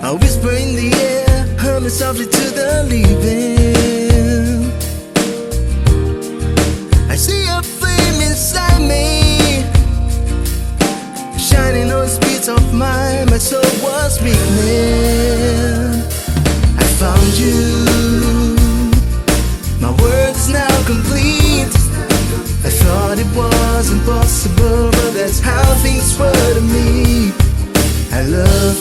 A whisper in the air, humming softly to the leaving. I see a flame inside me, shining on the speeds of mine. My soul was weakening. I found you, my world's now complete. I thought it was impossible, but that's how things were to me. I love